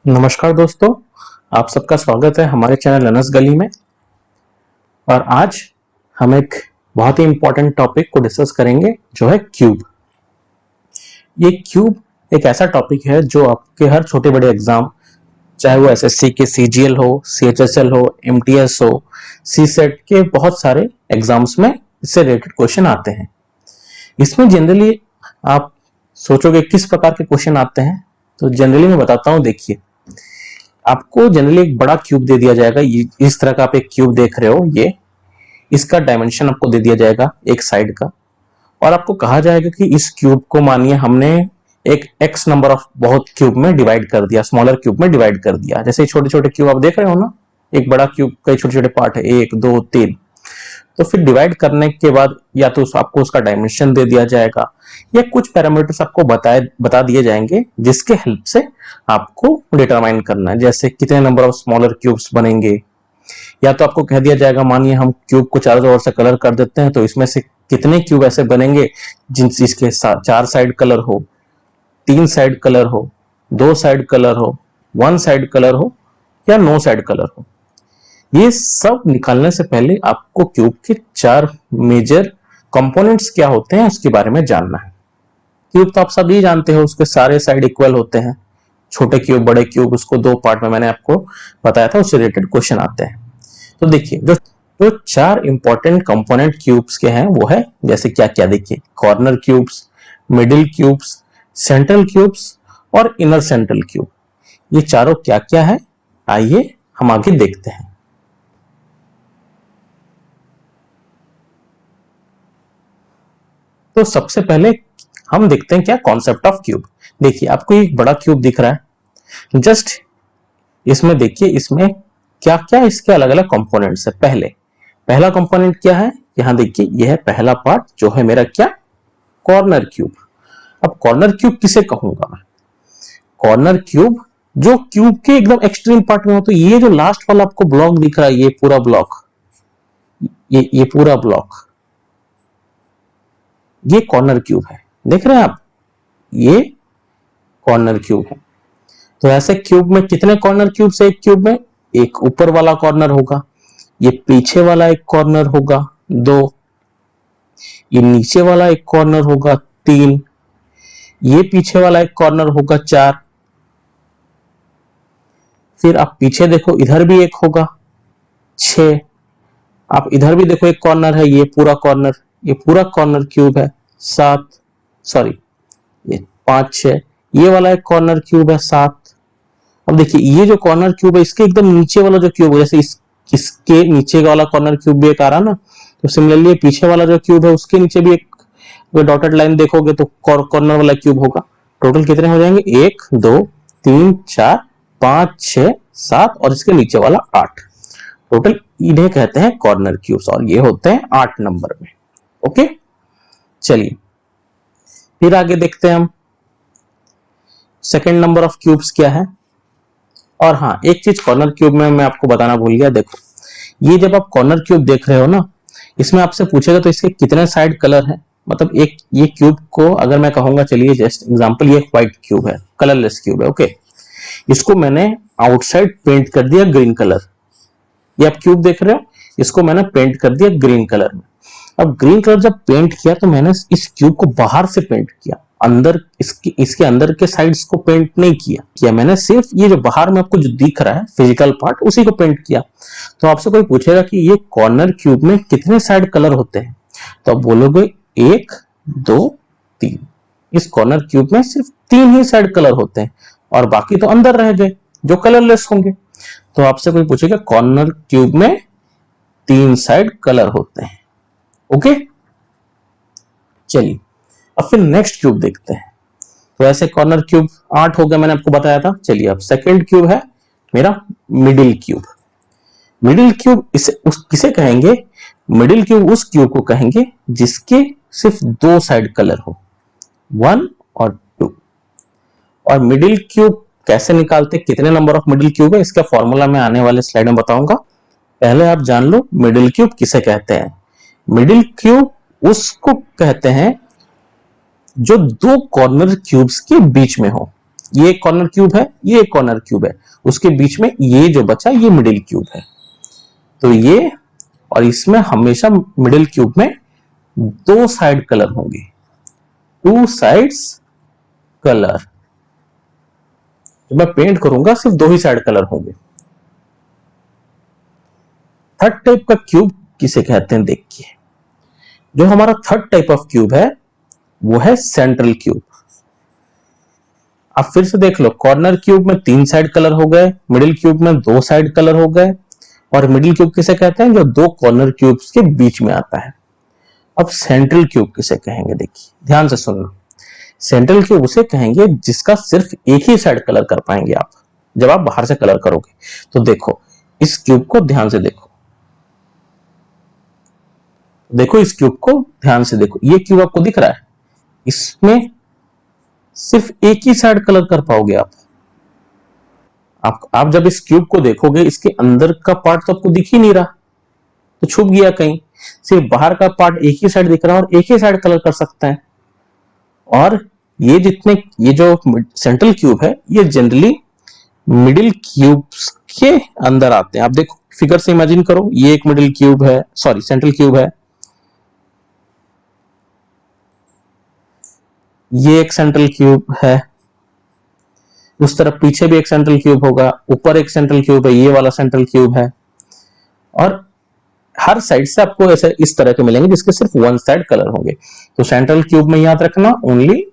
नमस्कार दोस्तों, आप सबका स्वागत है हमारे चैनल लर्नर्स गली में। और आज हम एक बहुत ही इंपॉर्टेंट टॉपिक को डिस्कस करेंगे जो है क्यूब। ये क्यूब एक ऐसा टॉपिक है जो आपके हर छोटे बड़े एग्जाम, चाहे वो एसएससी के सीजीएल हो, सीएचएसएल हो, एमटीएस हो, सीसेट के बहुत सारे एग्जाम्स में इससे रिलेटेड क्वेश्चन आते हैं। इसमें जनरली आप सोचोगे किस प्रकार के क्वेश्चन आते हैं, तो जनरली मैं बताता हूं। देखिए, आपको जनरली एक बड़ा क्यूब दे दिया जाएगा। इस तरह का आप एक क्यूब देख रहे हो, ये इसका डायमेंशन आपको दे दिया जाएगा एक साइड का, और आपको कहा जाएगा कि इस क्यूब को मानिए हमने एक एक्स नंबर ऑफ बहुत क्यूब में डिवाइड कर दिया, स्मॉलर क्यूब में डिवाइड कर दिया। जैसे छोटे छोटे क्यूब आप देख रहे हो ना, एक बड़ा क्यूब कई छोटे छोटे पार्ट है, 1 2 3। तो फिर डिवाइड करने के बाद या तो आपको उसका डायमेंशन दे दिया जाएगा या कुछ पैरामीटर्स आपको बता दिए जाएंगे जिसके हेल्प से आपको डिटरमाइन करना है, जैसे कितने नंबर ऑफ स्मॉलर क्यूब्स बनेंगे। या तो आपको कह दिया जाएगा, मानिए हम क्यूब को चारों ओर से कलर कर देते हैं, तो इसमें से कितने क्यूब ऐसे बनेंगे जिसके 4 साइड कलर हो, 3 साइड कलर हो, 2 साइड कलर हो, 1 साइड कलर हो या नो साइड कलर हो। ये सब निकालने से पहले आपको क्यूब के 4 मेजर कंपोनेंट्स क्या होते हैं उसके बारे में जानना है। क्यूब तो आप सभी जानते हो, उसके सारे साइड इक्वल होते हैं। छोटे क्यूब, बड़े क्यूब, उसको 2 पार्ट में मैंने आपको बताया था, उससे रिलेटेड क्वेश्चन आते हैं। तो देखिए, जो 4 इंपॉर्टेंट कंपोनेंट क्यूब्स के हैं वो है जैसे क्या क्या। देखिए, corner cubes, middle cubes, central cubes और इनर सेंट्रल क्यूब। ये चारों क्या क्या है, आइए हम आगे देखते हैं। तो सबसे पहले हम देखते हैं क्या कॉन्सेप्ट ऑफ क्यूब। देखिए, आपको एक बड़ा क्यूब दिख रहा है, जस्ट इसमें देखिए, इसमें क्या क्या इसके अलग अलग कंपोनेंट्स है। पहला कंपोनेंट क्या है, यहां देखिए, यह है पहला पार्ट जो है मेरा क्या, कॉर्नर क्यूब। अब कॉर्नर क्यूब किसे कहूंगा मैं? कॉर्नर क्यूब जो क्यूब के एकदम एक्सट्रीम पार्ट में हो। तो ये जो लास्ट वाला आपको ब्लॉक दिख रहा है, ये पूरा ब्लॉक, ये पूरा ब्लॉक, ये कॉर्नर क्यूब है। देख रहे हैं आप, ये कॉर्नर क्यूब है। तो ऐसे क्यूब में कितने कॉर्नर क्यूब से एक क्यूब में? एक ऊपर वाला कॉर्नर होगा, ये पीछे वाला एक कॉर्नर होगा 2, ये नीचे वाला एक कॉर्नर होगा 3, ये पीछे वाला एक कॉर्नर होगा 4। फिर आप पीछे देखो, इधर भी एक होगा 6। आप इधर भी देखो, एक कॉर्नर है, ये पूरा कॉर्नर क्यूब है 7, सॉरी ये 5 6। ये वाला एक कॉर्नर क्यूब है 7। अब देखिए, ये जो कॉर्नर क्यूब है इसके एकदम नीचे वाला जो क्यूब है, जैसे इसके नीचे वाला कॉर्नर क्यूब भी एक आ रहा ना, तो सिमिलरली पीछे वाला जो क्यूब है उसके नीचे भी एक डॉटेड लाइन देखोगे तो कॉर्नर वाला क्यूब होगा। टोटल कितने हो जाएंगे? 1 2 3 4 5 6 7 और इसके नीचे वाला 8। टोटल इन्हें कहते हैं कॉर्नर क्यूब्स, और ये होते हैं 8 नंबर में। ओके, चलिए फिर आगे देखते हैं हम सेकेंड नंबर ऑफ क्यूब्स क्या है। और हाँ, एक चीज कॉर्नर क्यूब में मैं आपको बताना भूल गया। देखो, ये जब आप कॉर्नर क्यूब देख रहे हो ना, इसमें आपसे पूछेगा तो इसके कितने साइड कलर है। मतलब एक ये क्यूब को अगर मैं कहूंगा, चलिए जस्ट एग्जांपल, ये व्हाइट क्यूब है, कलरलेस क्यूब है। ओके, इसको मैंने आउटसाइड पेंट कर दिया ग्रीन कलर। ये आप क्यूब देख रहे हो, इसको मैंने पेंट कर दिया ग्रीन कलर में। अब ग्रीन कलर जब पेंट किया तो मैंने इस क्यूब को बाहर से पेंट किया, अंदर इसके अंदर के साइड्स को पेंट नहीं किया मैंने, सिर्फ ये जो बाहर में आपको जो दिख रहा है फिजिकल पार्ट, उसी को पेंट किया। तो आपसे कोई पूछेगा कि ये कॉर्नर क्यूब में कितने साइड कलर होते हैं, तो आप बोलोगे 1 2 3। इस कॉर्नर क्यूब में सिर्फ 3 ही साइड कलर होते हैं और बाकी तो अंदर रह गए जो कलरलेस होंगे। तो आपसे कोई पूछेगा कॉर्नर क्यूब में 3 साइड कलर होते हैं। ओके, चलिए अब फिर नेक्स्ट क्यूब देखते हैं। तो ऐसे कॉर्नर क्यूब 8 हो गए, मैंने आपको बताया था। चलिए अब सेकंड क्यूब है मेरा मिडिल क्यूब। मिडिल क्यूब किसे कहेंगे? मिडिल क्यूब उस क्यूब को कहेंगे जिसके सिर्फ 2 साइड कलर हो, 1 और 2। और मिडिल क्यूब कैसे निकालते, कितने नंबर ऑफ मिडिल क्यूब है, इसका फॉर्मूला मैं आने वाले स्लाइड में बताऊंगा। पहले आप जान लो मिडिल क्यूब किसे कहते हैं। मिडिल क्यूब उसको कहते हैं जो 2 कॉर्नर क्यूब्स के बीच में हो। ये एक कॉर्नर क्यूब है, ये एक कॉर्नर क्यूब है, उसके बीच में ये जो बचा ये मिडिल क्यूब है। तो ये और इसमें हमेशा मिडिल क्यूब में दो साइड कलर होंगे, टू साइड्स कलर। जब मैं पेंट करूंगा सिर्फ दो ही साइड कलर होंगे। थर्ड टाइप का क्यूब किसे कहते हैं देखिए, जो हमारा थर्ड टाइप ऑफ क्यूब है वो है सेंट्रल क्यूब। अब फिर से देख लो, कॉर्नर क्यूब में तीन साइड कलर हो गए, मिडिल क्यूब में दो साइड कलर हो गए, और मिडिल क्यूब किसे कहते हैं, जो दो कॉर्नर क्यूब्स के बीच में आता है। अब सेंट्रल क्यूब किसे कहेंगे देखिए, ध्यान से सुनना। सेंट्रल क्यूब उसे कहेंगे जिसका सिर्फ एक ही साइड कलर कर पाएंगे आप, जब आप बाहर से कलर करोगे। तो देखो इस क्यूब को ध्यान से देखो, देखो इस क्यूब को ध्यान से देखो, ये क्यूब आपको दिख रहा है, इसमें सिर्फ एक ही साइड कलर कर पाओगे आप जब इस क्यूब को देखोगे, इसके अंदर का पार्ट तो आपको दिख ही नहीं रहा, तो छुप गया कहीं। सिर्फ बाहर का पार्ट एक ही साइड दिख रहा है और एक ही साइड कलर कर सकता है। और ये जो सेंट्रल क्यूब है ये जनरली मिडिल क्यूब्स के अंदर आते हैं। आप देखो फिगर से इमेजिन करो, ये एक मिडिल क्यूब है, सॉरी सेंट्रल क्यूब है, ये एक सेंट्रल क्यूब है, उस तरफ पीछे भी एक सेंट्रल क्यूब होगा, ऊपर एक सेंट्रल क्यूब है, ये वाला सेंट्रल क्यूब है, और हर साइड से आपको ऐसे इस तरह के मिलेंगे जिसके सिर्फ वन साइड कलर होंगे। तो सेंट्रल क्यूब में याद रखना ओनली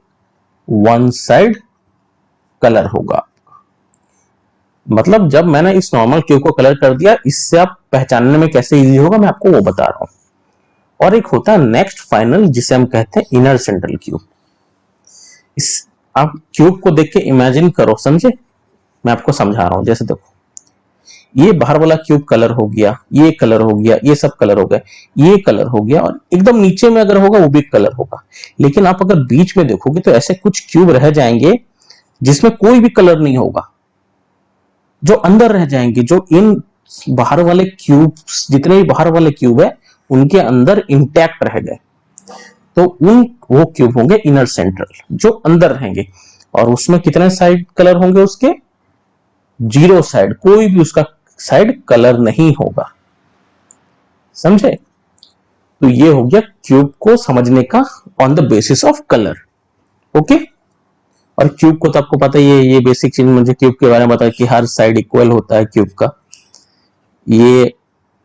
वन साइड कलर होगा। मतलब जब मैंने इस नॉर्मल क्यूब को कलर कर दिया, इससे आप पहचानने में कैसे इजी होगा मैं आपको वो बता रहा हूं। और एक होता है नेक्स्ट फाइनल जिसे हम कहते हैं इनर सेंट्रल क्यूब। इस आप क्यूब को देख के इमेजिन करो, समझे, मैं आपको समझा रहा हूं। जैसे देखो ये बाहर वाला क्यूब कलर हो गया, ये कलर हो गया, ये सब कलर हो गए, ये कलर हो गया, और एकदम नीचे में अगर होगा वो भी कलर होगा। लेकिन आप अगर बीच में देखोगे तो ऐसे कुछ क्यूब रह जाएंगे जिसमें कोई भी कलर नहीं होगा, जो अंदर रह जाएंगे, जो इन बाहर वाले क्यूब, जितने भी बाहर वाले क्यूब है उनके अंदर इंटैक्ट रह गए। तो वो क्यूब होंगे इनर सेंट्रल, जो अंदर रहेंगे। और उसमें कितने साइड कलर होंगे उसके, जीरो साइड, कोई भी उसका साइड कलर नहीं होगा, समझे। तो ये हो गया क्यूब को समझने का on the basis of colour. Okay, और क्यूब को तो आपको पता ही है, ये बेसिक चीज मुझे क्यूब के बारे में पता है कि हर साइड इक्वल होता है क्यूब का। ये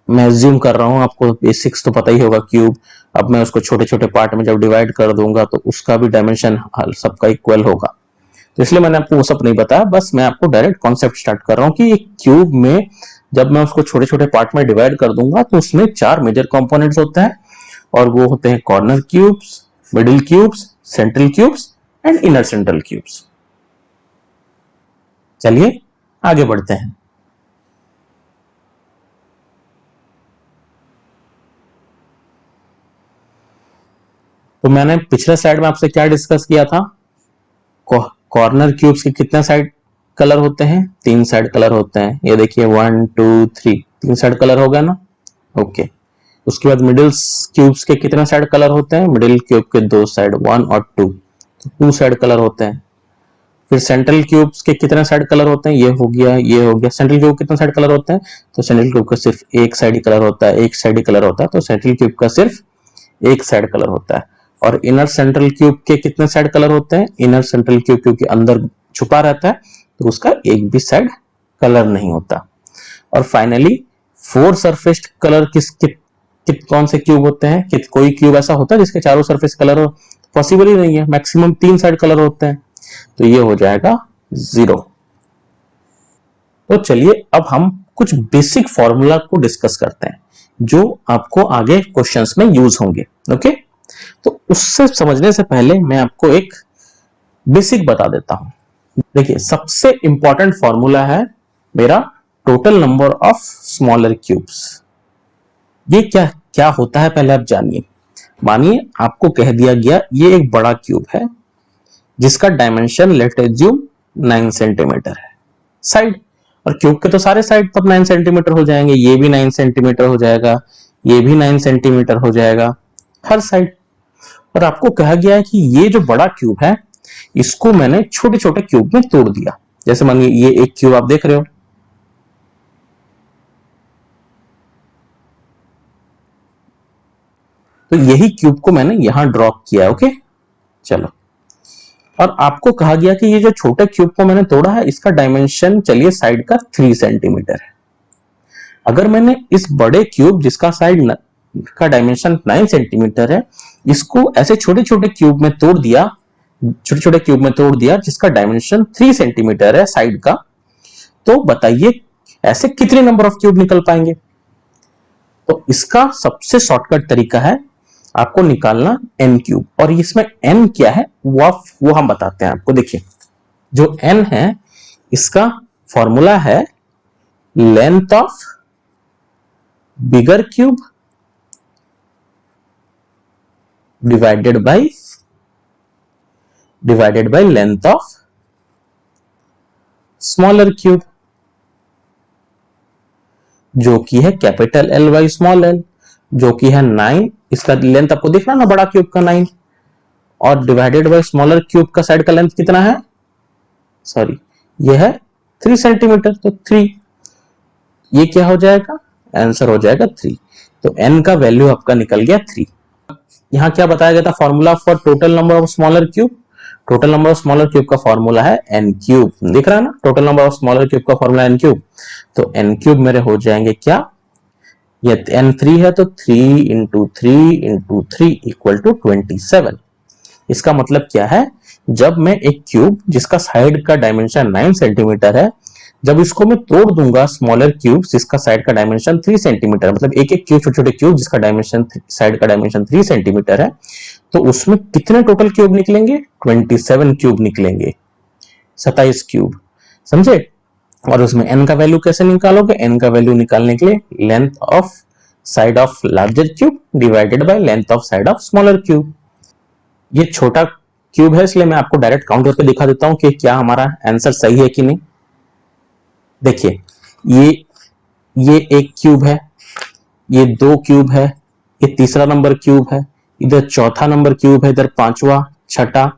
मैं अज्यूम कर रहा हूं आपको बेसिक्स तो पता ही होगा क्यूब। अब मैं उसको छोटे छोटे पार्ट में जब डिवाइड कर दूंगा तो उसका भी डायमेंशन सबका इक्वल होगा। तो इसलिए मैंने आपको वो सब नहीं बताया, बस मैं आपको डायरेक्ट कॉन्सेप्ट स्टार्ट कर रहा हूं कि एक क्यूब में जब मैं उसको छोटे छोटे पार्ट में डिवाइड कर दूंगा तो उसमें चार मेजर कंपोनेंट्स होते हैं, और वो होते हैं corner cubes, middle cubes, central cubes and inner central cubes. चलिए आगे बढ़ते हैं। तो मैंने पिछले स्लाइड में आपसे क्या डिस्कस किया था, कॉर्नर क्यूब्स के कितने साइड कलर होते हैं, तीन साइड कलर होते हैं। ये देखिए 1 2 3, तीन साइड कलर हो गया ना। ओके, उसके बाद मिडिल क्यूब्स के कितने साइड कलर होते हैं, मिडिल क्यूब के दो साइड 1 और 2, तो टू साइड कलर होते हैं। फिर सेंट्रल क्यूब्स के कितने साइड कलर होते हैं, ये हो गया, ये हो गया। सेंट्रल क्यूब कितने साइड कलर होते हैं, तो सेंट्रल क्यूब का सिर्फ एक साइड ही कलर होता है, एक साइड ही कलर होता है, तो सेंट्रल क्यूब का सिर्फ एक साइड कलर होता है। और इनर सेंट्रल क्यूब के कितने साइड कलर होते हैं, इनर सेंट्रल क्यूब क्योंकि अंदर छुपा रहता है तो उसका एक भी साइड कलर नहीं होता। और फाइनली फोर सरफेस कलर कौन से क्यूब होते हैं, कोई क्यूब ऐसा होता है जिसके चारों सरफेस कलर हो, पॉसिबल ही नहीं है, मैक्सिमम तीन साइड कलर होते हैं, तो ये हो जाएगा 0। तो चलिए अब हम कुछ बेसिक फॉर्मूला को डिस्कस करते हैं जो आपको आगे क्वेश्चंस में यूज होंगे। ओके, तो उससे समझने से पहले मैं आपको एक बेसिक बता देता हूं। देखिए सबसे इंपॉर्टेंट फॉर्मूला है मेरा total number of smaller cubes. ये क्या क्या होता है पहले आप जानिए। मानिए आपको कह दिया गया ये एक बड़ा क्यूब है जिसका डायमेंशन लेट एज्यूम 9 सेंटीमीटर है साइड, और क्यूब के तो सारे साइड तब 9 सेंटीमीटर हो जाएंगे, ये भी 9 सेंटीमीटर हो जाएगा, ये भी 9 सेंटीमीटर हो जाएगा हर साइड। और आपको कहा गया है कि ये जो बड़ा क्यूब है इसको मैंने छोटे छोटे क्यूब में तोड़ दिया। जैसे मानिए ये एक क्यूब आप देख रहे हो, तो यही क्यूब को मैंने यहां ड्रॉ किया। ओके चलो, और आपको कहा गया कि ये जो छोटे क्यूब को मैंने तोड़ा है इसका डायमेंशन चलिए साइड का 3 सेंटीमीटर है। अगर मैंने इस बड़े क्यूब जिसका साइड का डायमेंशन 9 सेंटीमीटर है, इसको ऐसे छोटे छोटे क्यूब में तोड़ दिया, छोटे छोटे क्यूब में तोड़ दिया जिसका डायमेंशन 3 सेंटीमीटर है साइड का, तो बताइए ऐसे कितने नंबर ऑफ क्यूब निकल पाएंगे। तो इसका सबसे शॉर्टकट तरीका है आपको निकालना n क्यूब, और इसमें n क्या है वो हम बताते हैं आपको। देखिए जो n है इसका फॉर्मूला है length of bigger cube divided by length of smaller cube, जो कि है capital L by small l, जो कि है 9। इसका लेंथ आपको दिख रहा है ना, बड़ा क्यूब का 9, और डिवाइडेड बाय स्मॉलर क्यूब का साइड का लेंथ कितना है, सॉरी ये है 3 सेंटीमीटर, तो 3, ये क्या हो जाएगा, आंसर हो जाएगा 3। तो n का वैल्यू आपका निकल गया 3। यहां क्या बताया गया था, formula for total number of smaller cube, total number of smaller cube का फॉर्मूला है n क्यूब, दिख रहा है ना, total number of smaller cube का फॉर्मूला n क्यूब। तो n क्यूब मेरे हो जाएंगे क्या, ये n 3 है तो 3 इंटू 3 इंटू 3 इक्वल टू 27। इसका मतलब क्या है, जब मैं एक क्यूब जिसका साइड का डायमेंशन 9 सेंटीमीटर है, जब इसको मैं तोड़ दूंगा स्मॉलर क्यूब जिसका साइड का डायमेंशन 3 सेंटीमीटर, मतलब एक एक क्यूब छोटे छोटे क्यूब जिसका डायमेंशन साइड का डायमेंशन 3 सेंटीमीटर है, तो उसमें कितने टोटल क्यूब निकलेंगे, 27 क्यूब निकलेंगे, 27 क्यूब, समझे। और उसमें n का वैल्यू कैसे निकालोगे, n का वैल्यू निकालने के लिए length of side of larger cube divided by length of side of smaller cube. ये छोटा क्यूब है इसलिए मैं आपको डायरेक्ट काउंट करके दिखा देता हूं कि क्या हमारा आंसर सही है कि नहीं। देखिए ये एक क्यूब है, ये 2 क्यूब है, ये तीसरा नंबर क्यूब है, इधर चौथा नंबर क्यूब है, इधर 5वां, छठा,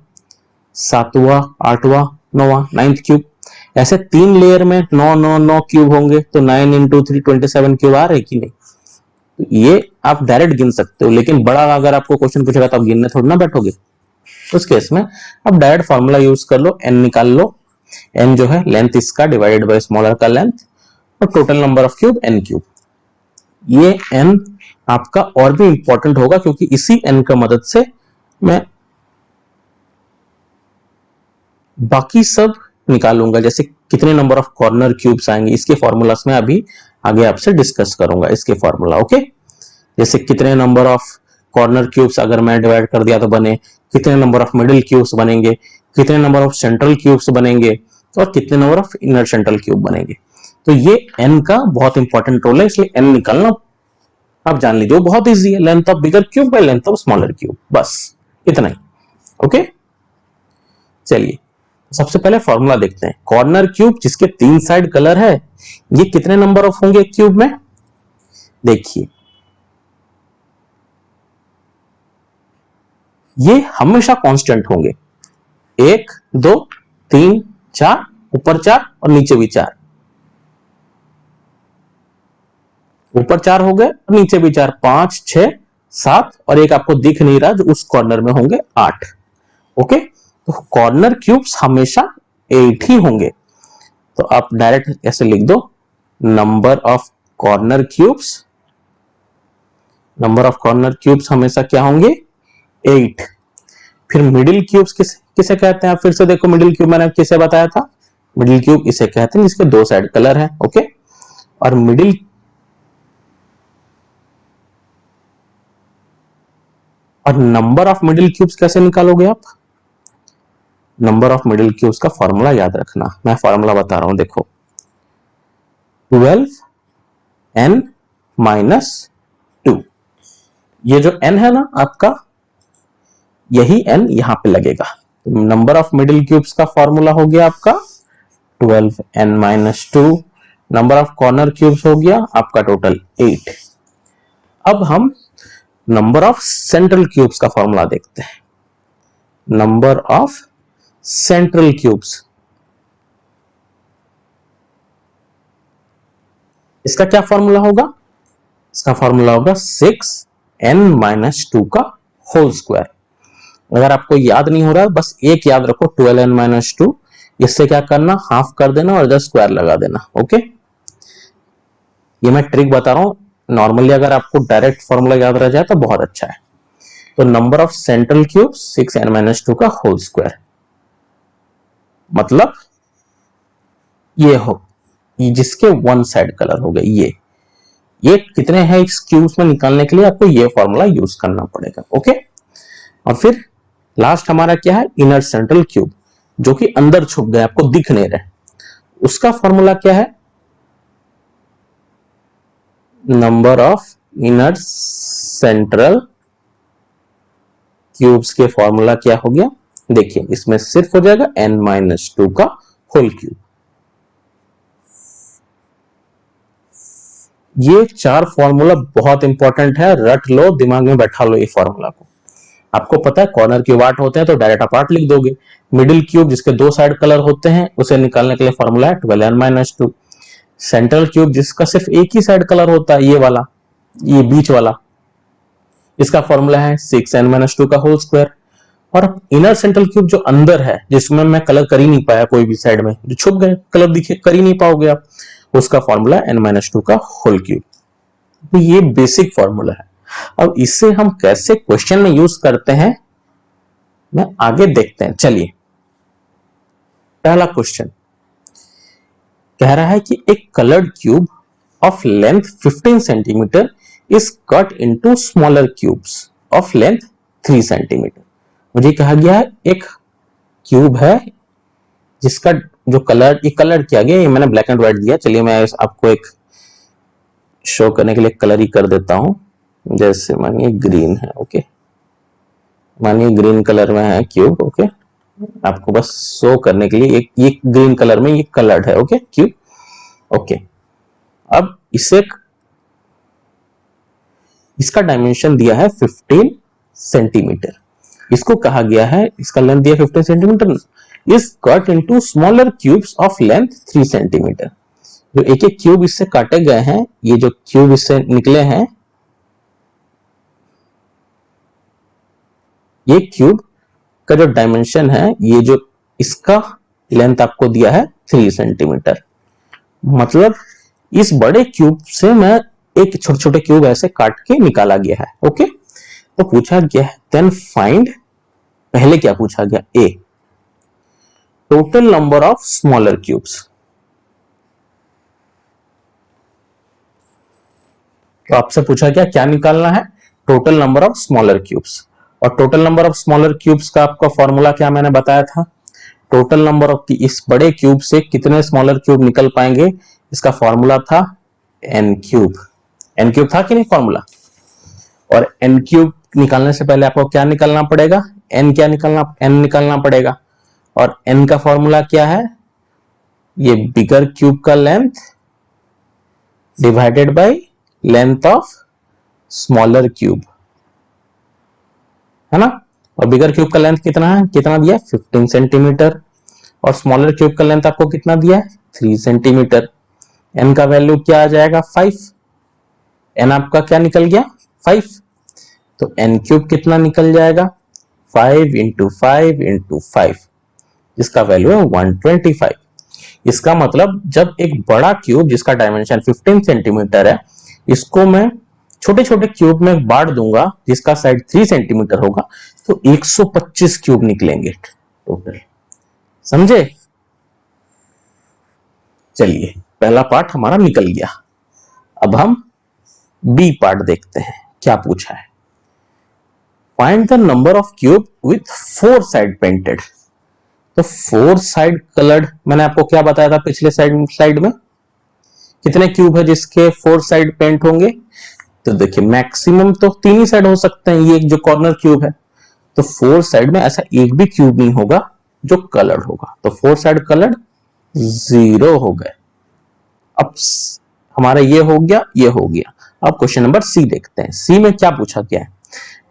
7वां, 8वां, 9वां, 9th क्यूब। ऐसे 3 लेयर में 9 9 9 क्यूब होंगे, तो 9 इंटू 3 27 क्यूब आ रहे कि नहीं। तो ये आप डायरेक्ट गिन सकते हो, लेकिन बड़ा अगर आपको क्वेश्चन पूछेगा तो आप गिनने थोड़ा ना बैठोगे। उस केस में अब डायरेक्ट फॉर्मूला यूज कर लो, n निकाल लो, n जो है लेंथ इसका डिवाइडेड बाय स्मॉलर का लेंथ, और total number of cube n cube. ये n आपका और भी इंपॉर्टेंट होगा क्योंकि इसी n का मदद से मैं बाकी सब निकालूंगा, जैसे कितने नंबर ऑफ कॉर्नर क्यूब्स आएंगे, इसके फॉर्मूलास में अभी आगे आपसे डिस्कस करूंगा इसके फॉर्मूला। ओके, जैसे कितने नंबर ऑफ कॉर्नर क्यूब्स अगर मैं डिवाइड कर दिया तो बने, कितने नंबर ऑफ मिडिल क्यूब्स बनेंगे, कितने नंबर ऑफ सेंट्रल क्यूब्स बनेंगे, और कितने number of inner central cube बनेंगे। तो ये n का बहुत इंपॉर्टेंट रोल है, इसलिए n निकालना आप जान लीजिए, वो बहुत इजी है, length of bigger cube by length of smaller cube, बस इतना ही। ओके चलिए सबसे पहले फॉर्मूला देखते हैं। कॉर्नर क्यूब जिसके 3 साइड कलर है, ये कितने नंबर ऑफ होंगे क्यूब में, देखिए ये हमेशा कांस्टेंट होंगे, 1 2 3 4, ऊपर 4 और नीचे भी 4, ऊपर 4 हो गए और नीचे भी 4, 5 6 7, और एक आपको दिख नहीं रहा जो उस कॉर्नर में होंगे 8। ओके, तो कॉर्नर क्यूब्स हमेशा 8 ही होंगे, तो आप डायरेक्ट ऐसे लिख दो, number of corner cubes, number of corner cubes हमेशा क्या होंगे, 8। फिर मिडिल क्यूब्स किसे कहते हैं, आप फिर से देखो, मिडिल क्यूब मैंने किसे बताया था, मिडिल क्यूब इसे कहते हैं जिसके 2 साइड कलर है। ओके, और मिडिल और नंबर ऑफ मिडिल क्यूब्स कैसे निकालोगे आप, नंबर ऑफ मिडिल क्यूब्स का फॉर्मूला याद रखना, मैं फॉर्मूला बता रहा हूं, देखो 12n माइनस 2, ये जो n है ना आपका, यही n यहां पे लगेगा। नंबर ऑफ मिडिल क्यूब्स का फॉर्मूला हो गया आपका 12n minus 2, number of corner cubes हो गया आपका टोटल 8। अब हम नंबर ऑफ सेंट्रल क्यूब्स का फॉर्मूला देखते हैं, नंबर ऑफ सेंट्रल क्यूब्स। इसका क्या फॉर्मूला होगा? इसका फॉर्मूला होगा 6n-2 का होल स्क्वायर। अगर आपको याद नहीं हो रहा बस एक याद रखो 12n-2, इससे क्या करना, हाफ कर देना और इधर स्क्वायर लगा देना। ओके, ये मैं ट्रिक बता रहा हूं, नॉर्मली अगर आपको डायरेक्ट फॉर्मूला याद रह जाए तो बहुत अच्छा है। तो number of central cube 6n-2 का होल स्क्वायर, मतलब ये हो, ये जिसके वन साइड कलर हो गए, ये कितने हैं इस क्यूब्स में निकालने के लिए आपको ये फॉर्मूला यूज करना पड़ेगा। ओके, और फिर लास्ट हमारा क्या है, इनर सेंट्रल क्यूब, जो कि अंदर छुप गए, आपको दिख नहीं रहे, उसका फॉर्मूला क्या है, number of inner central cubes के फॉर्मूला क्या हो गया, देखिए इसमें सिर्फ हो जाएगा n-2 का होल क्यूब। ये चार फॉर्मूला बहुत इंपॉर्टेंट है, रट लो, दिमाग में बैठा लो ये फॉर्मूला को। आपको पता है कॉर्नर क्यूब 8 होते हैं तो डायरेक्ट आप 8 लिख दोगे। मिडिल क्यूब जिसके दो साइड कलर होते हैं उसे निकालने के लिए फॉर्मूला है 12n-2। सेंट्रल क्यूब जिसका सिर्फ एक ही साइड कलर होता है, ये वाला, ये बीच वाला, इसका फॉर्मूला है 6n-2 का होल स्क्वायर। और इनर सेंट्रल क्यूब जो अंदर है, जिसमें मैं कलर कर ही नहीं पाया कोई भी साइड में, जो छुप गए, कलर दिखे, कर ही नहीं पाओगे आप, उसका फॉर्मूला n-2 का होल क्यूब। तो ये बेसिक फॉर्मूला है। अब इससे हम कैसे क्वेश्चन में यूज करते हैं मैं आगे देखते हैं। चलिए, पहला क्वेश्चन कह रहा है कि एक coloured cube of length 15 centimetre is cut into smaller cubes of length 3 centimetre. मुझे कहा गया है एक क्यूब है जिसका जो कलर, ये कलर किया गया, ये मैंने ब्लैक एंड व्हाइट दिया, चलिए मैं आपको एक शो करने के लिए कलर ही कर देता हूं, जैसे मानिए ग्रीन है। ओके, मानिए ग्रीन कलर में है क्यूब। ओके, आपको बस शो करने के लिए एक ये ग्रीन कलर में ये कलर्ड है। Okay, cube. ओके, अब इसे, इसका डायमेंशन दिया है 15 सेंटीमीटर, इसको कहा गया है, इसका लेंथ दिया 15 centimetre, is cut into smaller cubes of length 3 centimetre. जो एक एक क्यूब इससे काटे गए हैं, ये जो क्यूब इससे निकले हैं, ये क्यूब का जो डायमेंशन है, ये जो इसका लेंथ आपको दिया है 3 सेंटीमीटर, मतलब इस बड़े क्यूब से मैं एक छोटे छोटे क्यूब ऐसे काट के निकाला गया है। ओके, तो पूछा गया है देन फाइंड, पहले क्या पूछा गया, a total number of smaller cubes. तो आपसे पूछा गया क्या निकालना है, total number of smaller cubes. और total number of smaller cubes का आपका फॉर्मूला क्या मैंने बताया था, टोटल नंबर ऑफ, इस बड़े क्यूब से कितने स्मॉलर क्यूब निकल पाएंगे, इसका फॉर्मूला था एन क्यूब। एन क्यूब था कि नहीं फॉर्मूला, और एन क्यूब निकालने से पहले आपको क्या निकालना पड़ेगा, एन क्या निकालना, एन निकालना पड़ेगा। और एन का फॉर्मूला क्या है, ये बिगर क्यूब का length divided by length of smaller cube, है ना। और बिगर क्यूब का लेंथ कितना है, कितना दिया 15 सेंटीमीटर, और स्मॉलर क्यूब का लेंथ आपको कितना दिया है 3 सेंटीमीटर। एन का वैल्यू क्या आ जाएगा 5, एन आपका क्या निकल गया 5, तो एन क्यूब कितना निकल जाएगा 5 इंटू 5 इंटू 5, इसका वैल्यू है 125। इसका मतलब जब एक बड़ा क्यूब जिसका डायमेंशन 15 सेंटीमीटर है, इसको मैं छोटे छोटे क्यूब में बांट दूंगा जिसका साइड 3 सेंटीमीटर होगा, तो 125 क्यूब निकलेंगे टोटल, समझे। चलिए, पहला पार्ट हमारा निकल गया। अब हम बी पार्ट देखते हैं, क्या पूछा है, find the number of cube with 4 side painted. तो 4 साइड कलर्ड, मैंने आपको क्या बताया था पिछले स्लाइड में, कितने क्यूब है जिसके 4 साइड पेंट होंगे, तो देखिए मैक्सिमम तो 3 ही साइड हो सकते हैं, ये एक जो कॉर्नर क्यूब है, तो 4 साइड में ऐसा एक भी क्यूब नहीं होगा जो कलर्ड होगा, तो 4 साइड कलर्ड 0 हो गए। अब हमारा ये हो गया, ये हो गया। अब क्वेश्चन नंबर सी देखते हैं, सी में क्या पूछा गया है,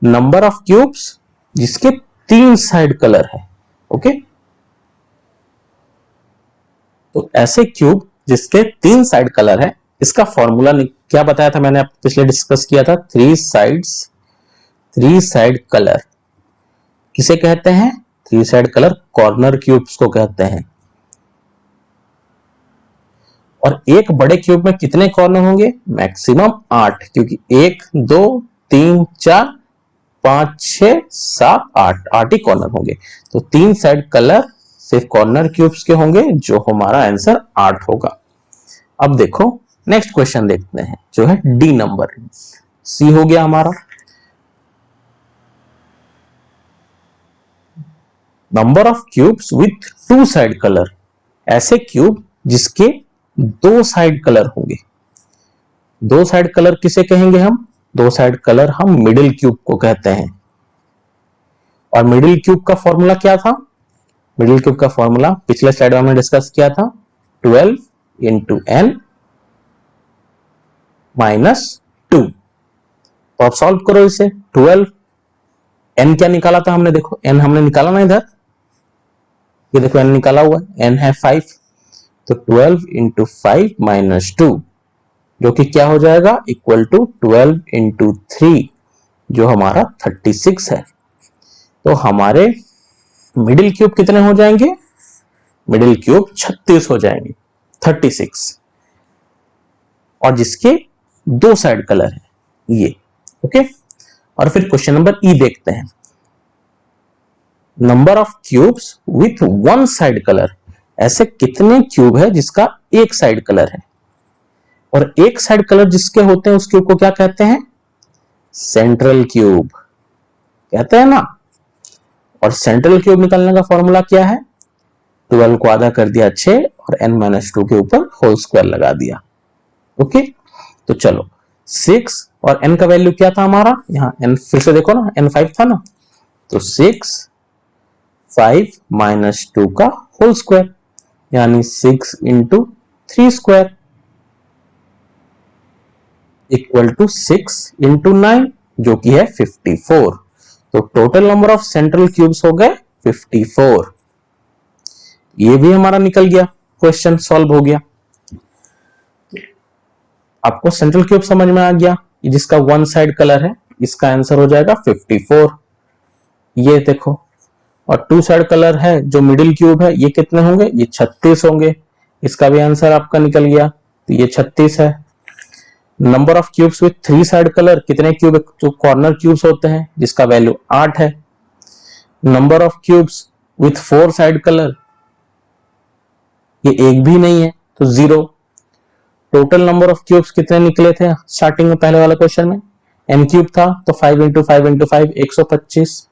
नंबर ऑफ क्यूब्स जिसके 3 साइड कलर है। ओके, तो ऐसे क्यूब जिसके 3 साइड कलर है, इसका फॉर्मूला क्या बताया था मैंने, पिछले डिस्कस किया था, 3 साइड कलर किसे कहते हैं? 3 साइड कलर कॉर्नर क्यूब्स को कहते हैं। और एक बड़े क्यूब में कितने कॉर्नर होंगे? मैक्सिमम 8, क्योंकि 1 2 3 4 5 6 7 8 ही कॉर्नर होंगे। तो 3 साइड कलर सिर्फ कॉर्नर क्यूब्स के होंगे, जो हमारा आंसर 8 होगा। अब देखो नेक्स्ट क्वेश्चन देखते हैं, जो है डी नंबर। सी हो गया हमारा। Number of cubes with 2 side colour, ऐसे क्यूब जिसके 2 साइड कलर होंगे। 2 साइड कलर किसे कहेंगे हम? 2 साइड कलर हम मिडिल क्यूब को कहते हैं। और मिडिल क्यूब का फॉर्मूला क्या था? मिडिल क्यूब का फॉर्मूला पिछले स्लाइड में हमने डिस्कस किया था, 12 इंटू n माइनस 2। तो आप सॉल्व करो इसे। 12, n क्या निकाला था हमने? देखो n हमने निकाला ना इधर, ये देखो n निकाला हुआ है, n है 5। तो 12 इंटू 5 माइनस 2, जो कि क्या हो जाएगा? इक्वल टू 12 इंटू 3, जो हमारा 36 है। तो हमारे मिडिल क्यूब कितने हो जाएंगे? मिडिल क्यूब 36 हो जाएंगे, 36, और जिसके 2 साइड कलर है ये। ओके। और फिर क्वेश्चन नंबर ई देखते हैं। Number of cubes with 1 side colour, ऐसे कितने क्यूब है जिसका एक साइड कलर है? और एक साइड कलर जिसके होते हैं उस क्यूब को क्या कहते हैं? सेंट्रल क्यूब कहते हैं ना। और सेंट्रल क्यूब निकालने का फॉर्मूला क्या है? 12 को आधा कर दिया 6 और n-2 के ऊपर होल स्क्वायर लगा दिया। ओके। तो चलो 6 और n का वैल्यू क्या था हमारा? यहां n फिर से देखो ना, n 5 था ना, तो 6 5 माइनस 2 का होल स्क्वायर, यानी 6 into 3 square equal to 6 into 9, जो कि है 54। तो total number of central cubes हो गए 54। ये भी हमारा निकल गया, क्वेश्चन सॉल्व हो गया। आपको सेंट्रल क्यूब समझ में आ गया, जिसका 1 साइड कलर है, इसका आंसर हो जाएगा 54। ये देखो, और 2 साइड कलर है जो मिडिल क्यूब है, ये कितने होंगे? ये 36 होंगे। इसका भी आंसर आपका निकल गया, तो ये 36 है। Number of cubes with 3 side colour, कितने क्यूब जो कॉर्नर क्यूब्स होते हैं, जिसका वैल्यू 8 है। Number of cubes with 4 side colour, ये एक भी नहीं है, तो 0। टोटल नंबर ऑफ क्यूब्स कितने निकले थे स्टार्टिंग में पहले वाला क्वेश्चन में? n क्यूब था, तो 5 इंटू 5 इंटू 5 125।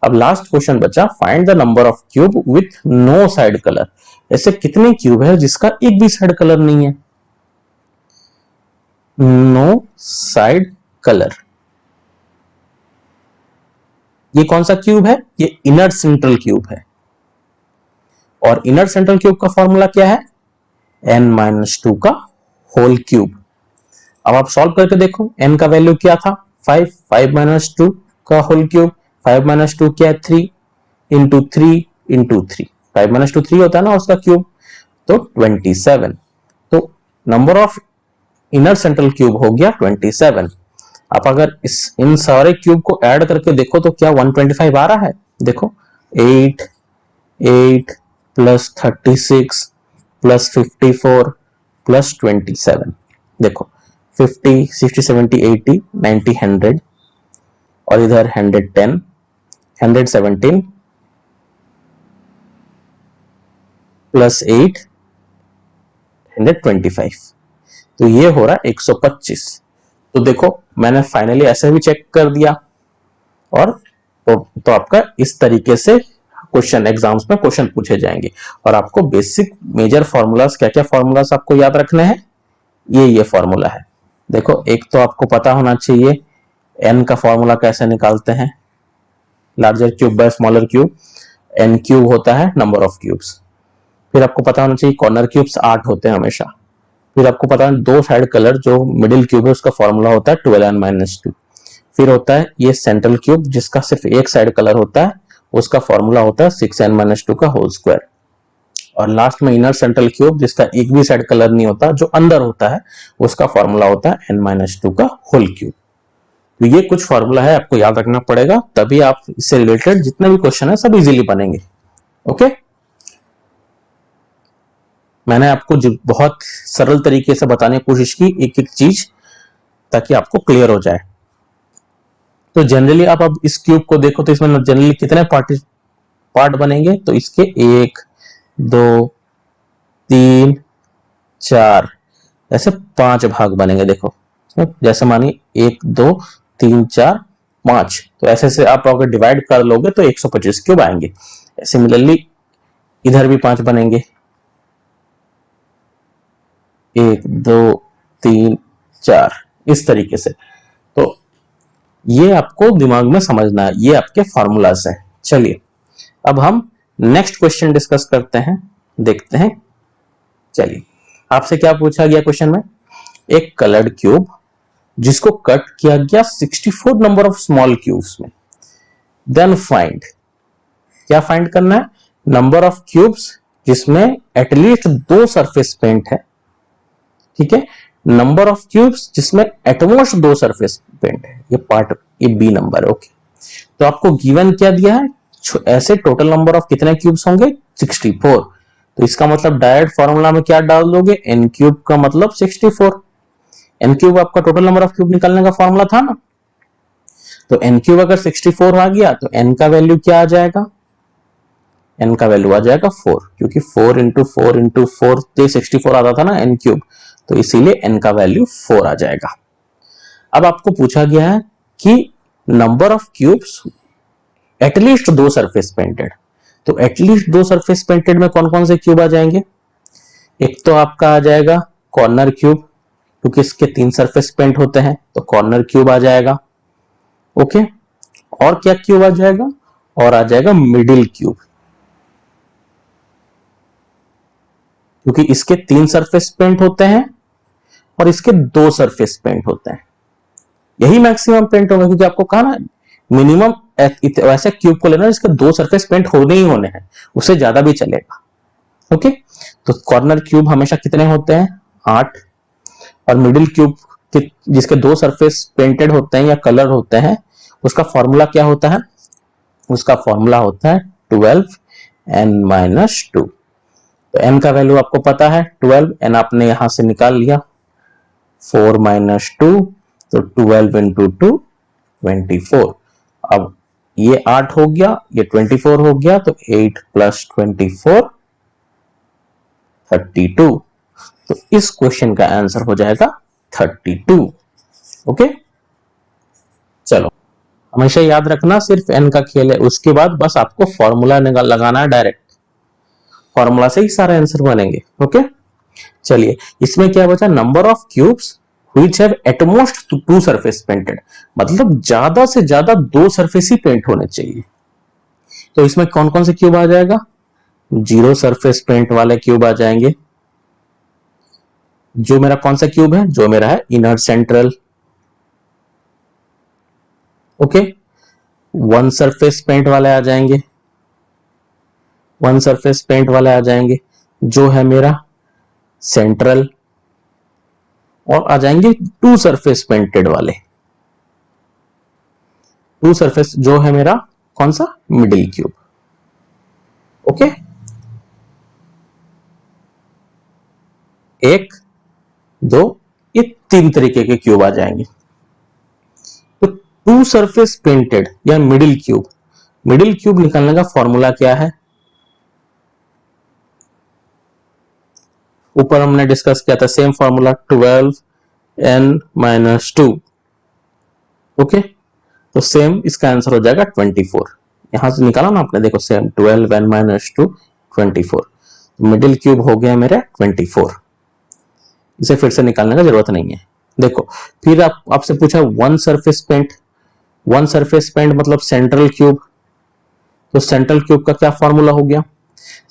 अब लास्ट क्वेश्चन बचा, find the number of cube with no side colour, ऐसे कितने क्यूब है जिसका एक भी साइड कलर नहीं है? नो साइड कलर, ये कौन सा क्यूब है? ये इनर सेंट्रल क्यूब है। और इनर सेंट्रल क्यूब का फॉर्मूला क्या है? n-2 का होल क्यूब। अब आप सॉल्व करके देखो, n का वैल्यू क्या था? 5, 5-2 का होल क्यूब, 5-2 क्या है? 3 इंटू 3 इंटू 3, 5-2 3 होता है ना उसका क्यूब, तो 27। तो number of inner central cube हो गया 27। आप अगर इन सारे क्यूब को ऐड करके देखो तो क्या 125 आ रहा है? देखो 8 8 प्लस 36 प्लस 54 प्लस 27, देखो 50 60 70 80 90 100, और इधर 110 117 प्लस 8 125, तो ये हो रहा है 125। तो देखो मैंने फाइनली ऐसे भी चेक कर दिया। और तो आपका इस तरीके से क्वेश्चन एग्जाम्स में क्वेश्चन पूछे जाएंगे। और आपको बेसिक मेजर फॉर्मूलाज, क्या क्या फॉर्मूलाज आपको याद रखने हैं, ये फॉर्मूला है। देखो एक तो आपको पता होना चाहिए n का फॉर्मूला कैसे निकालते हैं, larger cube by smaller cube, n cube होता है नंबर ऑफ क्यूब्स। फिर आपको पता होना चाहिए कॉर्नर क्यूब्स 8 होते हैं हमेशा। फिर आपको पता है 2 साइड कलर जो मिडिल क्यूब है उसका फॉर्मूला होता है 12n-2। फिर होता है ये सेंट्रल क्यूब जिसका सिर्फ एक साइड कलर होता है, उसका फॉर्मूला होता है 6n-2 का होल स्क्वायर। और लास्ट में इनर सेंट्रल क्यूब जिसका एक भी साइड कलर नहीं होता, जो अंदर होता है, उसका फॉर्मूला होता है n-2 का होल क्यूब। तो ये कुछ फॉर्मूला है, आपको याद रखना पड़ेगा, तभी आप इससे रिलेटेड जितने भी क्वेश्चन है सब इजीली बनेंगे। ओके, मैंने आपको बहुत सरल तरीके से बताने की कोशिश की एक एक चीज, ताकि आपको क्लियर हो जाए। तो जनरली आप अब इस क्यूब को देखो तो इसमें जनरली कितने पार्ट बनेंगे, तो इसके 1 2 3 4 ऐसे 5 भाग बनेंगे। देखो जैसे मानिए 1 2 3 4 5, तो ऐसे से आप अगर डिवाइड कर लोगे तो 125 क्यूब आएंगे। सिमिलरली इधर भी 5 बनेंगे, 1 2 3 4, इस तरीके से। तो ये आपको दिमाग में समझना है, ये आपके फॉर्मूलाज हैं। चलिए अब हम नेक्स्ट क्वेश्चन डिस्कस करते हैं, देखते हैं। चलिए, आपसे क्या पूछा गया क्वेश्चन में, एक कलर्ड क्यूब जिसको कट किया गया 64 नंबर ऑफ स्मॉल क्यूब्स में, देन फाइंड, क्या फाइंड करना है, नंबर ऑफ क्यूब्स जिसमें एटलीस्ट 2 सरफेस पेंट है, ठीक है, नंबर ऑफ क्यूब्स जिसमें एटमोस्ट 2 सरफेस पेंट है, ये पार्ट, ये बी नंबर है। ओके, तो आपको गिवन क्या दिया है, ऐसे टोटल नंबर ऑफ कितने क्यूब्स होंगे, 64। तो इसका मतलब डायरेक्ट फॉर्मूला में क्या डाल दोगे, n क्यूब का मतलब 64। n क्यूब आपका टोटल नंबर ऑफ क्यूब निकालने का फॉर्मूला था ना, तो n क्यूब अगर 64 आ गया तो n का वैल्यू क्या आ जाएगा, n का वैल्यू आ जाएगा 4, क्योंकि 4 इंटू 4 इंटू 4 तो 64 आता था ना n क्यूब, तो इसीलिए n का वैल्यू 4 आ जाएगा। अब आपको पूछा गया है कि number of cubes at least 2 surface painted, तो एटलीस्ट 2 सरफेस पेंटेड में कौन कौन से क्यूब आ जाएंगे, एक तो आपका आ जाएगा कॉर्नर क्यूब, क्योंकि इसके 3 सरफेस पेंट होते हैं, तो कॉर्नर क्यूब आ जाएगा। ओके, और क्या क्यूब आ जाएगा, और आ जाएगा मिडिल क्यूब, क्योंकि इसके 3 सरफेस पेंट होते हैं और इसके 2 सरफेस पेंट होते हैं, यही मैक्सिमम पेंट होगा, क्योंकि आपको कहा ना मिनिमम वैसे क्यूब को लेना जिसके 2 सरफेस पेंट होने ही होने हैं, उससे ज्यादा भी चलेगा। ओके, तो कॉर्नर क्यूब हमेशा कितने होते हैं, 8, और मिडिल क्यूब जिसके 2 सरफेस पेंटेड होते हैं या कलर होते हैं, उसका फॉर्मूला क्या होता है, उसका फॉर्मूला होता है 12n-2। तो n का वैल्यू आपको पता है 12, n आपने यहां से निकाल लिया, 4 - 2, तो 12 इंटू 2 24। अब ये 8 हो गया, ये 24 हो गया, तो 8 + 24 32। तो इस क्वेश्चन का आंसर हो जाएगा 32। ओके, चलो हमेशा याद रखना सिर्फ n का खेल है, उसके बाद बस आपको फॉर्मूला लगाना है, डायरेक्ट फॉर्मूला से ही सारे आंसर बनेंगे। ओके, चलिए इसमें क्या बचा, number of cubes which have at most 2 surface painted, मतलब ज्यादा से ज्यादा 2 सरफेस ही पेंट होने चाहिए। तो इसमें कौन कौन से क्यूब आ जाएगा, 0 सरफेस पेंट वाले क्यूब आ जाएंगे, जो मेरा कौन सा क्यूब है, जो मेरा है inner central. Okay, 1 surface paint वाले आ जाएंगे, 1 सरफेस पेंट वाले आ जाएंगे, जो है मेरा सेंट्रल, और आ जाएंगे 2 सरफेस पेंटेड वाले, 2 सरफेस जो है मेरा कौन सा, मिडिल क्यूब। ओके, 1 2, ये 3 तरीके के क्यूब आ जाएंगे। तो 2 सरफेस पेंटेड या मिडिल क्यूब, मिडिल क्यूब निकालने का फॉर्मूला क्या है, ऊपर हमने डिस्कस किया था, सेम फॉर्मूला 12n-2। ओके, तो सेम इसका आंसर हो जाएगा 24, यहां से निकाला ना आपने, देखो सेम 12n-2 24, मिडिल क्यूब हो गया मेरा 24, इसे फिर से निकालने का जरूरत नहीं है। देखो फिर आपसे पूछा 1 सरफेस पेंट, 1 सरफेस पेंट मतलब सेंट्रल क्यूब, तो सेंट्रल क्यूब का क्या फॉर्मूला हो गया,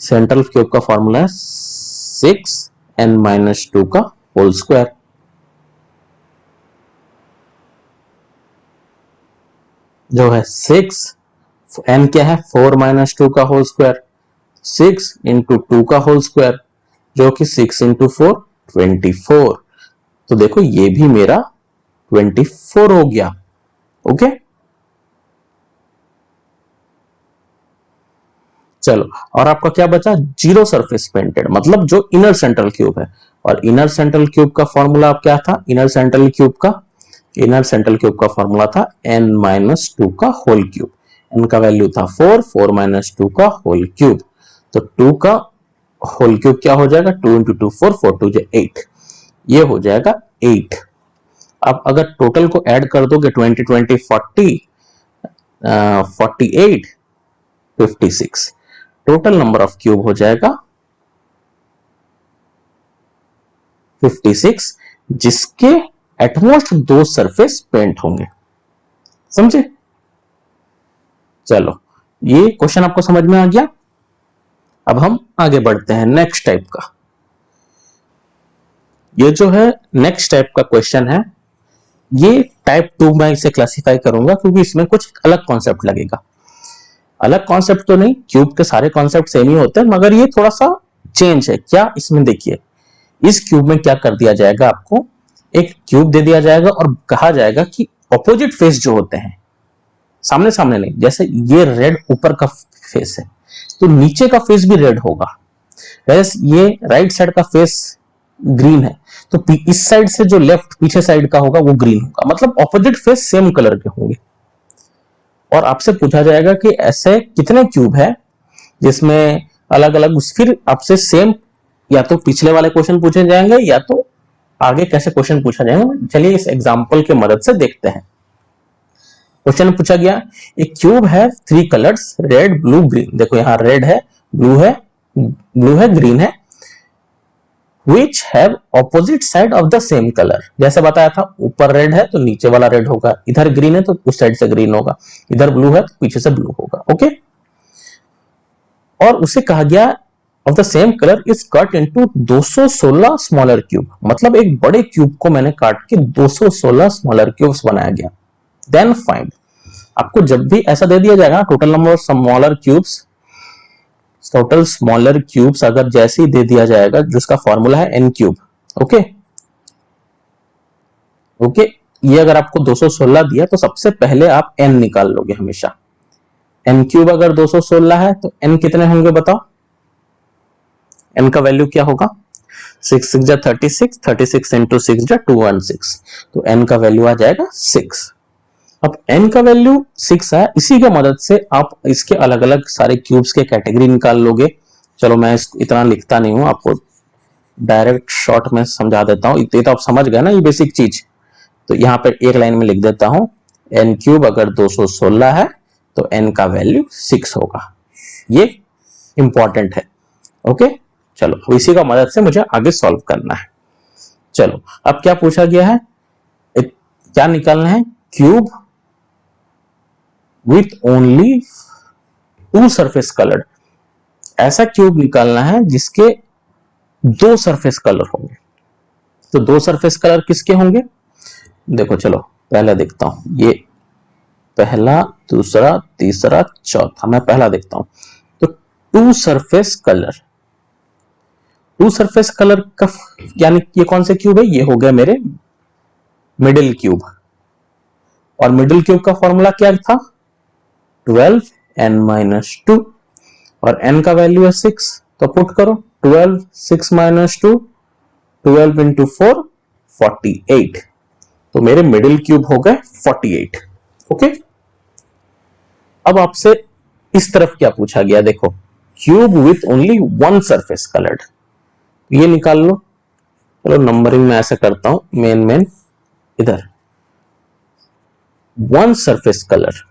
सेंट्रल क्यूब का फॉर्मूला है 6n-2 का होल स्क्वायर, जो है 6, n क्या है 4 - 2 का होल स्क्वायर, 6 इंटू 2 का होल स्क्वायर जो कि 6 इंटू 4 24। तो देखो ये भी मेरा 24 हो गया। ओके, चलो, और आपका क्या बचा, जीरो सरफेस पेंटेड, मतलब जो इनर सेंट्रल क्यूब है। और इनर सेंट्रल क्यूब का फॉर्मूला आप क्या था, इनर सेंट्रल क्यूब का फॉर्मूला था n-2 का होल क्यूब। n का वैल्यू था 4, 4 माइनस 2 का होल क्यूब। तो 2 का होल क्यूब क्या हो जाएगा, 2 इंटू 2 4, 4 2 8, ये हो जाएगा 8। अब अगर टोटल को ऐड कर दोगे 20 20 40 48 56, टोटल नंबर ऑफ क्यूब हो जाएगा 56, जिसके एटमोस्ट 2 सरफेस पेंट होंगे। समझे? चलो, ये क्वेश्चन आपको समझ में आ गया। अब हम आगे बढ़ते हैं नेक्स्ट टाइप का। ये जो है नेक्स्ट टाइप का क्वेश्चन है, ये टाइप 2 में इसे क्लासिफाई करूंगा क्योंकि इसमें कुछ अलग कॉन्सेप्ट लगेगा। अलग कॉन्सेप्ट तो नहीं, क्यूब के सारे कॉन्सेप्ट सेम ही होते हैं, मगर ये थोड़ा सा चेंज है। क्या, इसमें देखिए, इस क्यूब में क्या कर दिया जाएगा, आपको एक क्यूब दे दिया जाएगा और कहा जाएगा कि ऑपोजिट फेस जो होते हैं, सामने सामने नहीं, जैसे ये रेड ऊपर का फेस है तो नीचे का फेस भी रेड होगा। वैसे ये राइट साइड का फेस ग्रीन है तो इस साइड से जो लेफ्ट पीछे साइड का होगा वो ग्रीन होगा, मतलब ऑपोजिट फेस सेम कलर के होंगे। और आपसे पूछा जाएगा कि ऐसे कितने क्यूब है जिसमें अलग अलग, फिर आपसे सेम या तो पिछले वाले क्वेश्चन पूछे जाएंगे या तो आगे कैसे क्वेश्चन पूछा जाएगा। चलिए इस एग्जांपल की मदद से देखते हैं। क्वेश्चन पूछा गया, एक क्यूब है 3 कलर्स रेड ब्लू ग्रीन। देखो यहां रेड है, ब्लू है, ग्रीन है, which have opposite side of the same color। जैसे बताया था, ऊपर रेड है तो नीचे वाला रेड होगा, इधर ग्रीन है तो उस साइड से ग्रीन होगा, इधर ब्लू है तो पीछे से ब्लू होगा। ओके, और उसे कहा गया of the same colour is cut into 216 smaller cube, मतलब एक बड़े क्यूब को मैंने काट के 216 स्मॉलर क्यूब्स बनाया गया। देन फाइंड, आपको जब भी ऐसा दे दिया जाएगा total number of smaller cubes, total smaller cubes अगर जैसे ही दे दिया जाएगा, जिसका फॉर्मूला है n क्यूब। ओके ओके, ये अगर आपको 216 दिया तो सबसे पहले आप n निकाल लोगे हमेशा। n क्यूब अगर 216 है तो n कितने होंगे बताओ, n का वैल्यू क्या होगा, 6 6 जा 36, 36 इंटू 6 जा 216, तो n का वैल्यू आ जाएगा 6। अब n का वैल्यू 6 है, इसी की मदद से आप इसके अलग अलग सारे क्यूब्स के कैटेगरी निकाल लोगे। चलो मैं इतना लिखता नहीं हूं, आपको डायरेक्ट शॉर्ट में समझा देता हूं, इतने तो आप समझ गए ना ये बेसिक चीज। तो यहां पर एक लाइन में लिख देता हूं, n क्यूब अगर 216 है तो n का वैल्यू 6 होगा। ये इंपॉर्टेंट है। ओके, चलो इसी का मदद से मुझे आगे सॉल्व करना है। चलो अब क्या पूछा गया है, क्या निकालना है, cube with only 2 surface coloured. ऐसा क्यूब निकालना है जिसके 2 सरफेस कलर होंगे। तो 2 सरफेस कलर किसके होंगे, देखो चलो पहले देखता हूं, ये पहला दूसरा तीसरा चौथा, मैं पहला देखता हूं। तो 2 सरफेस कलर, 2 सरफेस कलर का यानी ये कौन से क्यूब है, ये हो गया मेरे मिडिल क्यूब। और मिडिल क्यूब का फॉर्मूला क्या था, 12n-2, और n का वैल्यू है 6, तो पुट करो 12 6 माइनस 2, 12 इंटू 4 48, तो मेरे मिडिल क्यूब हो गए 48। ओके, अब आपसे इस तरफ क्या पूछा गया, देखो cube with only 1 surface coloured, ये निकाल लो। चलो नंबरिंग में ऐसे करता हूं, मेन इधर 1 सरफेस कलर।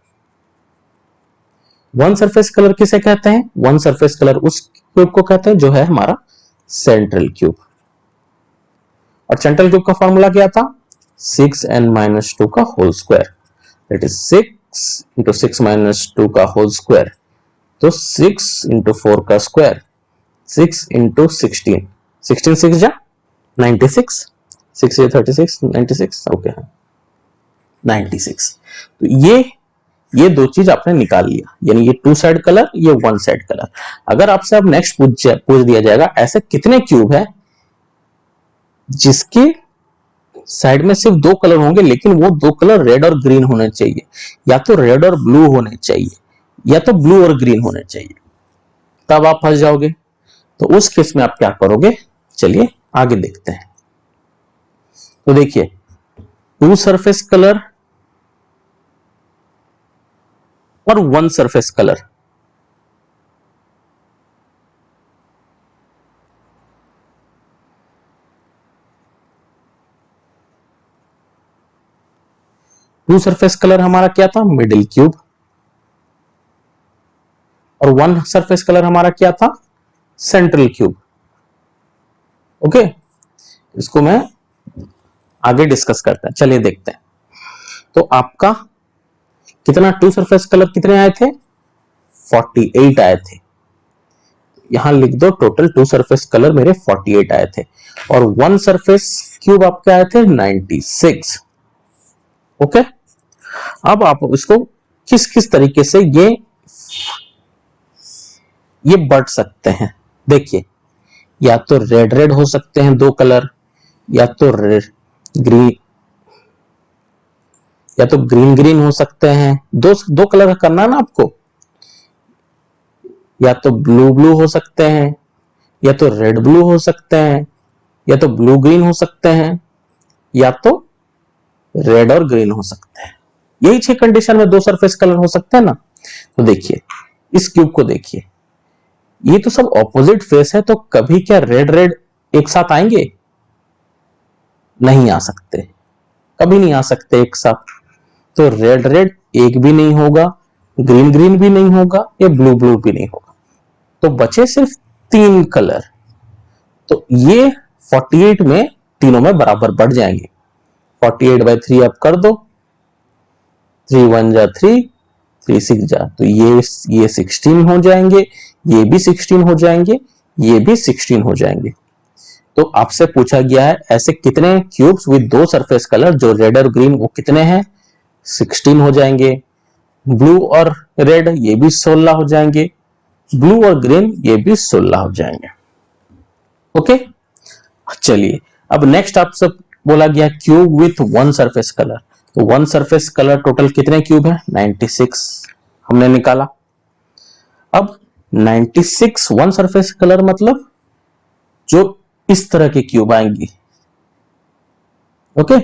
1 सरफेस कलर किसे कहते हैं, 1 सरफेस कलर उस क्यूब को कहते हैं जो है हमारा सेंट्रल क्यूब। और सेंट्रल क्यूब का फॉर्मूला क्या था, 6n-2 का whole square, that is 6 into 6 minus 2 का होल स्क्वायर, तो 6 इंटू 4 का स्क्वायर, 6 इंटू 16, 16 6 जा 96, 6 36 96, ओके 96। तो ये ये दो चीज आपने निकाल लिया, यानी ये टू साइड कलर, ये वन साइड कलर। अगर आपसे अब नेक्स्ट पूछ दिया जाएगा ऐसे कितने क्यूब है जिसके साइड में सिर्फ दो कलर होंगे, लेकिन वो दो कलर रेड और ग्रीन होने चाहिए, या तो रेड और ब्लू होने चाहिए, या तो ब्लू और ग्रीन होने चाहिए, तब आप फंस जाओगे। तो उस केस में आप क्या करोगे, चलिए आगे देखते हैं। तो देखिए, टू सरफेस कलर और one surface colour, two surface colour हमारा क्या था, मिडिल क्यूब, और वन सरफेस कलर हमारा क्या था, सेंट्रल क्यूब। ओके, इसको मैं आगे डिस्कस करते हैं, चलिए देखते हैं। तो आपका कितना टू सरफेस कलर कितने आए थे, 48 आए थे। यहां लिख दो टोटल टू सरफेस कलर मेरे 48 आए थे, और वन सरफेस क्यूब आपके आए थे 96। ओके, अब आप इसको किस किस तरीके से ये बढ़ सकते हैं, देखिए, या तो रेड रेड हो सकते हैं दो कलर, या तो ग्रीन, या तो ग्रीन ग्रीन हो सकते हैं, दो कलर करना ना आपको, या तो ब्लू ब्लू हो सकते हैं, या तो रेड ब्लू हो सकते हैं, या तो ब्लू ग्रीन हो सकते हैं, या तो रेड और ग्रीन हो सकते हैं। यही 6 कंडीशन में दो सरफेस कलर हो सकते हैं ना। तो देखिए, इस क्यूब को देखिए, ये तो सब ऑपोजिट फेस है, तो कभी क्या रेड रेड एक साथ आएंगे, नहीं आ सकते, कभी नहीं आ सकते एक साथ। तो रेड रेड एक भी नहीं होगा, ग्रीन ग्रीन भी नहीं होगा, या ब्लू ब्लू भी नहीं होगा, तो बचे सिर्फ 3 कलर। तो ये 48 में तीनों में बराबर बढ़ जाएंगे। 48/3 आप कर दो, 3 1 जा 3, 3 6 जा, तो ये 16 हो जाएंगे, ये भी 16 हो जाएंगे, ये भी 16 हो जाएंगे। तो आपसे पूछा गया है ऐसे कितने क्यूब्स विद दो सरफेस कलर, जो रेड और ग्रीन, वो कितने हैं, 16 हो जाएंगे। ब्लू और रेड ये भी 16 हो जाएंगे, ब्लू और ग्रीन ये भी 16 हो जाएंगे। ओके, चलिए अब नेक्स्ट आपसे बोला गया cube with one surface colour. तो वन सरफेस कलर टोटल कितने क्यूब है, 96 हमने निकाला। अब 96 वन सरफेस कलर मतलब जो इस तरह के क्यूब आएंगी। ओके,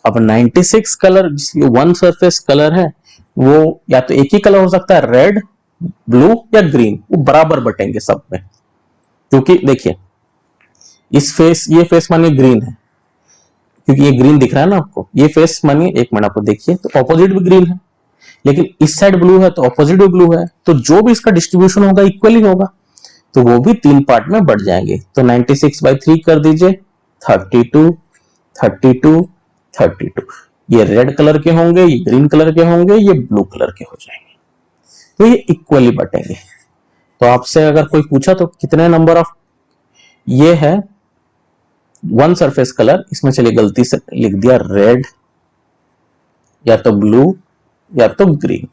अब 96 कलर वन सरफेस कलर है, वो या तो एक ही कलर हो सकता है, रेड ब्लू या ग्रीन, वो बराबर बटेंगे सब में। क्योंकि देखिए, ये फेस मानिए ग्रीन है, क्योंकि ये ग्रीन दिख रहा है ना आपको, ये फेस मानिए, एक मिनट आपको देखिए, तो ऑपोजिट भी ग्रीन है, लेकिन इस साइड ब्लू है तो ऑपोजिट भी ब्लू है, तो जो भी इसका डिस्ट्रीब्यूशन होगा इक्वली होगा, तो वो भी 3 पार्ट में बढ़ जाएंगे। तो 96/3 कर दीजिए, 32 32 32, ये रेड कलर के होंगे, ये ग्रीन कलर के होंगे, ये ब्लू कलर के हो जाएंगे, तो ये इक्वली बटेंगे। तो आपसे अगर कोई पूछा तो कितने नंबर ऑफ ये है वन सरफेस कलर, इसमें चलिए गलती से लिख दिया रेड, या तो ब्लू या तो ग्रीन।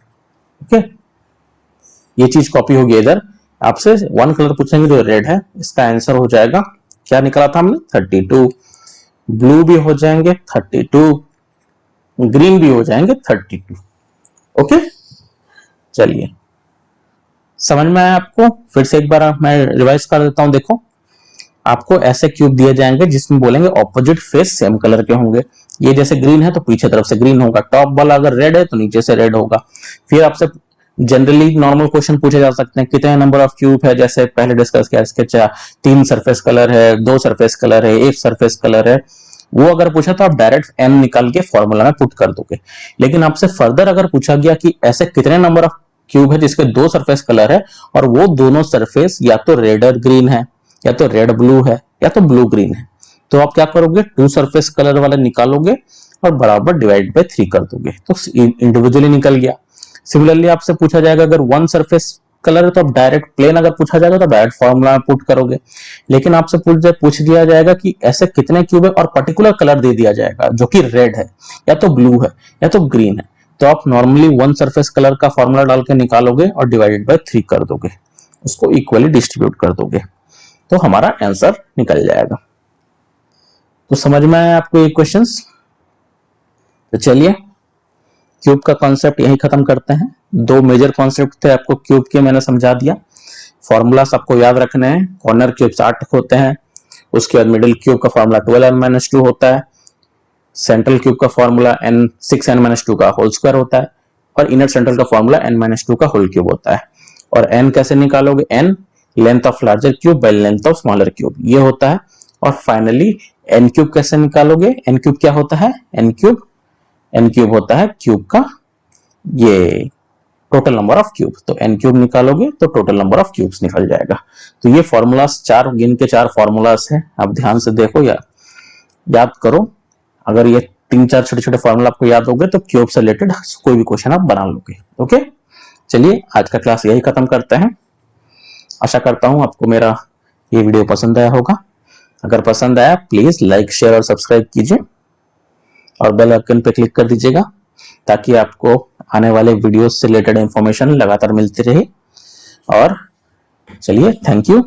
ओके, ये चीज कॉपी होगी इधर, आपसे वन कलर पूछेंगे तो रेड है, इसका आंसर हो जाएगा, क्या निकला था हमने, 32। ब्लू भी हो जाएंगे 32, ग्रीन भी हो जाएंगे 32। ओके, चलिए समझ में आया आपको, फिर से एक बार मैं रिवाइज कर देता हूं। देखो, आपको ऐसे क्यूब दिए जाएंगे जिसमें बोलेंगे ऑपोजिट फेस सेम कलर के होंगे, ये जैसे ग्रीन है तो पीछे तरफ से ग्रीन होगा, टॉप वाला अगर रेड है तो नीचे से रेड होगा। फिर आपसे जनरली नॉर्मल क्वेश्चन पूछे जा सकते हैं, कितने नंबर ऑफ क्यूब है, जैसे पहले डिस्कस किया, इसके 3 सरफेस कलर है, 2 सरफेस कलर है, 1 सरफेस कलर है, वो अगर पूछा तो आप डायरेक्ट एम निकाल के फॉर्मूला में पुट कर दोगे। लेकिन आपसे फर्दर अगर पूछा गया कि ऐसे कितने नंबर ऑफ क्यूब है जिसके 2 सरफेस कलर है, और वो दोनों सरफेस या तो रेड और ग्रीन है, या तो रेड ब्लू है, या तो ब्लू ग्रीन है, तो आप क्या करोगे, 2 सरफेस कलर वाले निकालोगे और बराबर डिवाइड बाय 3 कर दोगे, तो इंडिविजुअली निकल गया। सिमिलरली आपसे पूछा जाएगा अगर वन सरफेस कलर है तो आप डायरेक्ट प्लेन अगर पूछा जाएगा तो डायरेक्ट फॉर्मूला में पुट करोगे। लेकिन आपसे पूछ दिया जाएगा कि ऐसे कितने क्यूब है और पर्टिकुलर कलर दे दिया जाएगा जो कि रेड है, या तो ब्लू है, या तो ग्रीन है, तो आप नॉर्मली वन सरफेस कलर का फॉर्मूला डाल के निकालोगे और डिवाइडेड बाय 3 कर दोगे, उसको इक्वली डिस्ट्रीब्यूट कर दोगे, तो हमारा आंसर निकल जाएगा। तो समझ में आया आपको ये क्वेश्चंस? तो चलिए क्यूब का कॉन्सेप्ट यही खत्म करते हैं। दो मेजर कॉन्सेप्ट थे आपको क्यूब के, मैंने समझा दिया। फॉर्मूलास आपको याद रखने हैं। कॉर्नर क्यूब्स 8 होते हैं, उसके बाद मिडिल क्यूब का फॉर्मूला 12n-2 होता है, सेंट्रल क्यूब का फॉर्मूला 6n-2 का होल स्क्वायर होता है, और इनर सेंट्रल का फॉर्मूला n-2 का होल क्यूब होता है। और n कैसे निकालोगे? n length of larger cube by length of smaller cube, ये होता है। और फाइनली n क्यूब कैसे निकालोगे? n क्यूब क्या होता है? n क्यूब होता है क्यूब का ये टोटल नंबर ऑफ क्यूब। तो n क्यूब निकालोगे तो टोटल नंबर ऑफ क्यूब्स निकल जाएगा। तो ये फॉर्मूलास 4 गिन के 4 फॉर्मूलास है, आप ध्यान से देखो या याद करो। अगर ये 3-4 छोटे-छोटे फॉर्मूला आपको याद हो गए तो क्यूब से रिलेटेड कोई भी क्वेश्चन आप बना लोगे। ओके, चलिए आज का क्लास यही खत्म करते हैं। आशा करता हूं आपको मेरा ये वीडियो पसंद आया होगा। अगर पसंद आया प्लीज लाइक, शेयर और सब्सक्राइब कीजिए और बेल आइकन पे क्लिक कर दीजिएगा ताकि आपको आने वाले वीडियोस से रिलेटेड इंफॉर्मेशन लगातार मिलती रहे। और चलिए, थैंक यू।